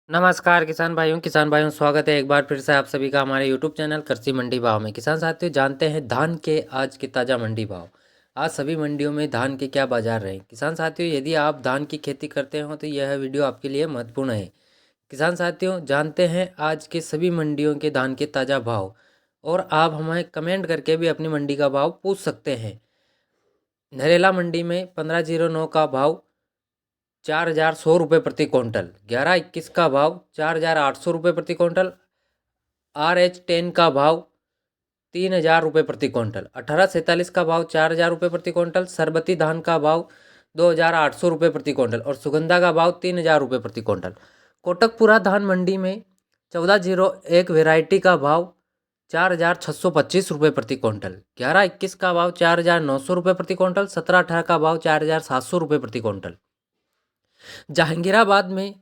नमस्कार किसान भाइयों स्वागत है एक बार फिर से आप सभी का हमारे यूट्यूब चैनल कृषि मंडी भाव में। किसान साथियों, जानते हैं धान के आज के ताज़ा मंडी भाव। आज सभी मंडियों में धान के क्या बाजार रहे। किसान साथियों, यदि आप धान की खेती करते हो तो यह वीडियो आपके लिए महत्वपूर्ण है। किसान साथियों, जानते हैं आज के सभी मंडियों के धान के ताज़ा भाव, और आप हमें कमेंट करके भी अपनी मंडी का भाव पूछ सकते हैं। नरेला मंडी में 1509 का भाव 4,100 रुपये प्रति क्विंटल। 1121 का भाव 4,800 रुपये प्रति क्विंटल। RH10 का भाव 3,000 रुपये प्रति क्विंटल। 1847 का भाव 4,000 रुपये प्रति क्विंटल। सरबती धान का भाव 2,800 रुपये प्रति क्विंटल और सुगंधा का भाव 3,000 रुपये प्रति क्विंटल। कोटकपुरा धान मंडी में 1401 वेराइटी का भाव 4,625 रुपये प्रति क्विंटल। 1121 का भाव 4,900 रुपये प्रति क्विंटल। 1718 का भाव 4,700 रुपये प्रति क्विंटल। जहांगीराबाद में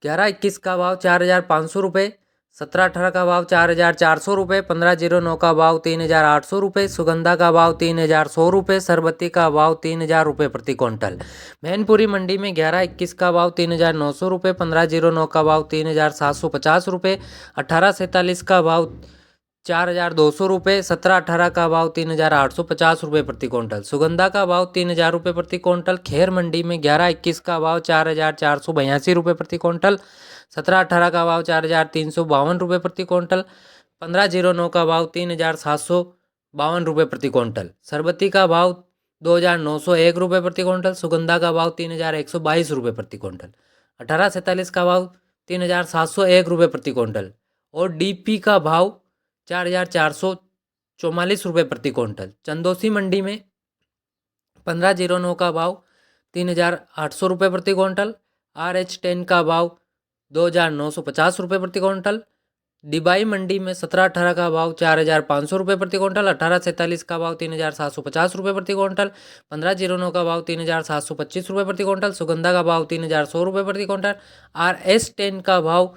1121 का भाव 4,500 रुपये। 1718 का भाव 4,400 रुपये। 1509 का भाव 3,800 रुपये। सुगंधा का भाव 3,100 रुपये। सरबती का भाव 3,000 रुपये प्रति क्विंटल। मैनपुरी मंडी में 1121 का भाव 3,900 रुपये। 1509 का भाव 3,750 रुपये। 1847 का भाव 4,200 रुपये। 1718 का भाव 3,850 रुपये प्रति क्विंटल। सुगंधा का भाव 3,000 रुपये प्रति क्विंटल। खेर मंडी में 1121 का भाव 4,482 रुपये प्रति क्विंटल। 1718 का भाव 4,352 रुपये प्रति क्विंटल। 1509 का भाव 3,752 रुपये प्रति क्विंटल। सरबती का भाव 2,901 रुपये प्रति क्विंटल। सुगंधा का भाव 3,122 रुपये प्रति क्विंटल। 1847 का भाव 3,701 रुपये प्रति क्विंटल और DP का भाव 4,444 रुपये प्रति क्विंटल। चंदोसी मंडी में 1509 का भाव 3,800 रुपये प्रति क्विंटल। RH10 का भाव 2,950 रुपये प्रति क्विंटल। डिबाई मंडी में 1718 का भाव 4,500 रुपये प्रति क्विंटल। 1847 का भाव 3,750 रुपये प्रति क्विंटल। 1509 का भाव 3,725 रुपये प्रति क्विंटल। सुगंधा का भाव 3,100 रुपये प्रति क्विंटल। RH10 का भाव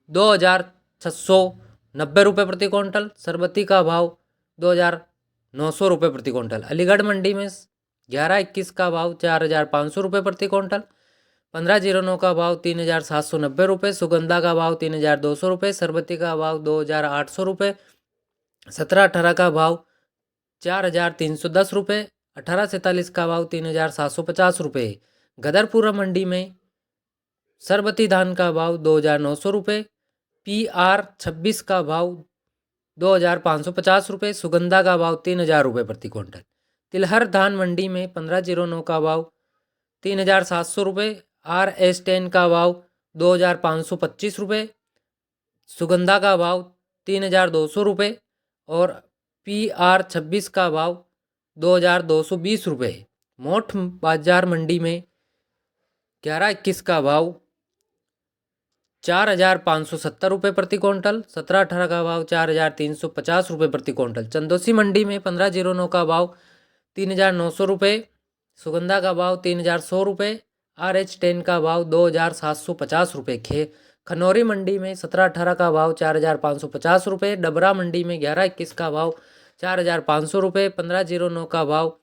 2,690 रुपये प्रति क्विंटल। सरबती का भाव 2,900 रुपये प्रति क्विंटल। अलीगढ़ मंडी में 1121 का भाव 4,500 रुपये प्रति क्विंटल। 1509 का भाव 3,790 रुपये। सुगंधा का भाव 3,200 रुपये। सरबती का भाव 2,800 रुपये। 1718 का भाव 4,310 रुपये। 1847 का भाव 3,750 रुपये। गदरपुरा मंडी में सरबती धान का भाव 2,900 रुपये। PR26 का भाव 2,550 रुपये। सुगंधा का भाव 3,000 रुपये प्रति क्विंटल। तिलहर धान मंडी में 1509 का भाव 3,700 रुपये। RH10 का भाव 2,525 रुपये। सुगंधा का भाव 3,200 रुपये और PR26 का भाव 2,220 रुपये। मोठ बाजार मंडी में 1121 का भाव 4,570 रुपये प्रति क्विंटल। 1718 का भाव 4,350 रुपये प्रति क्विंटल। चंदोसी मंडी में 1509 का भाव 3,900 रुपये। सुगंधा का भाव 3,100 रुपये। RH10 का भाव 2,750 रुपये। खनौरी मंडी में 1718 का भाव 4,550 रुपये। डबरा मंडी में 1121 का भाव 4,500 रुपये। 1509 का भाव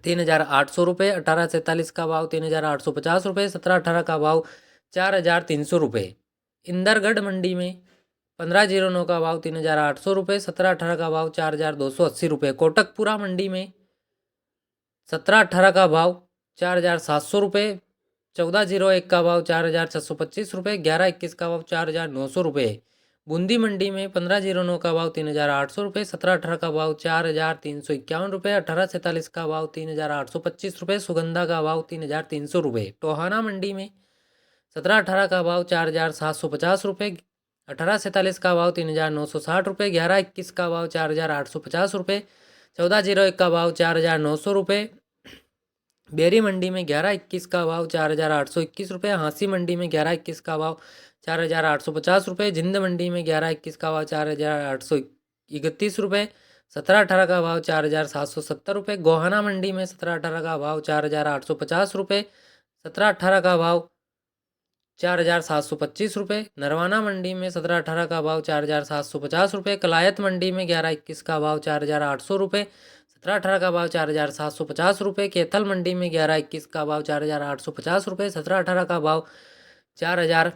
3,800 रुपये। 1847 का भाव 3,850 रुपये। 1718 का भाव 4,300 रुपये। इंदरगढ़ मंडी में 1509 का भाव 3,800 रुपये। 1718 का भाव 4,280 रुपये। कोटकपुरा मंडी में 1718 का भाव 4,700 रुपये। 1401 का भाव 4,625 रुपये। 1121 का भाव 4,900 रुपये। बूंदी मंडी में 1509 का भाव 3,800 रुपये। 1718 का भाव 4,351 रुपये। 1847 का भाव 3,825 रुपये। सुगंधा का भाव 3,300 रुपये। टोहाना मंडी में 1718 का भाव 4,750 रुपये। 1847 का भाव 3,960 रुपये। 1121 का भाव 4,850 रुपये। 1401 का भाव 4,900 रुपये। बेरी मंडी में 1121 का भाव 4,821 रुपये। हाँसी मंडी में 1121 का भाव 4,850 रुपये। जिंद मंडी में 1121 का भाव 4,831 रुपये। 1718 का भाव 4,770 रुपये। गोहाना मंडी में 1718 का भाव 4,850 रुपये। 1718 का भाव 4,725 रुपये। नरवाना मंडी में 1718 का भाव 4,750 रुपये। कलायत मंडी में 1121 का भाव 4,800 रुपये। 1718 का भाव 4,750 रुपये। कैथल मंडी में 1121 का भाव 4,850 रुपये। 1718 का भाव 4,000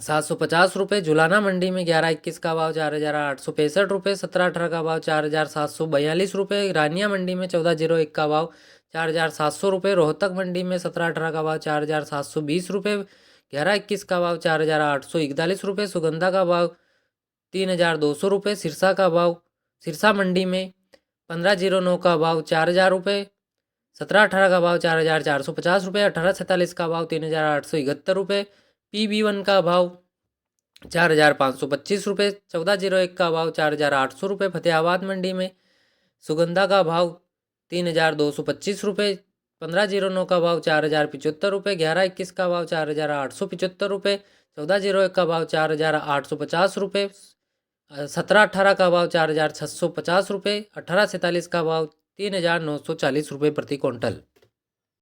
750 रुपये। झुलाना मंडी में 11-21 का भाव 4,865 रुपये। 17-18 का भाव 4,742 रुपये। रानिया मंडी में 1401 का भाव 4,700 रुपये। रोहतक मंडी में 17-18 का भाव 4,720 रुपये। 11-21 का भाव 4,841 रुपये। सुगंधा का भाव 3,200 रुपये। सिरसा का भाव, सिरसा मंडी में 1509 का भाव 4,000 रुपये। 17-18 का भाव 4,450 रुपये। 18-47 का भाव 3,871 रुपये। PB1 का भाव 4,525 रुपये। 1401 का भाव 4,800 रुपये। फतेहाबाद मंडी में सुगंधा का भाव 3,225 रुपये। 1509 का भाव 4,075 रुपये। 11-21 का भाव 4,875 रुपये। 1401 का भाव 4,850 रुपये। 17-18 का भाव 4,650 रुपये। 18-47 का भाव 3,940 रुपये प्रति क्विंटल।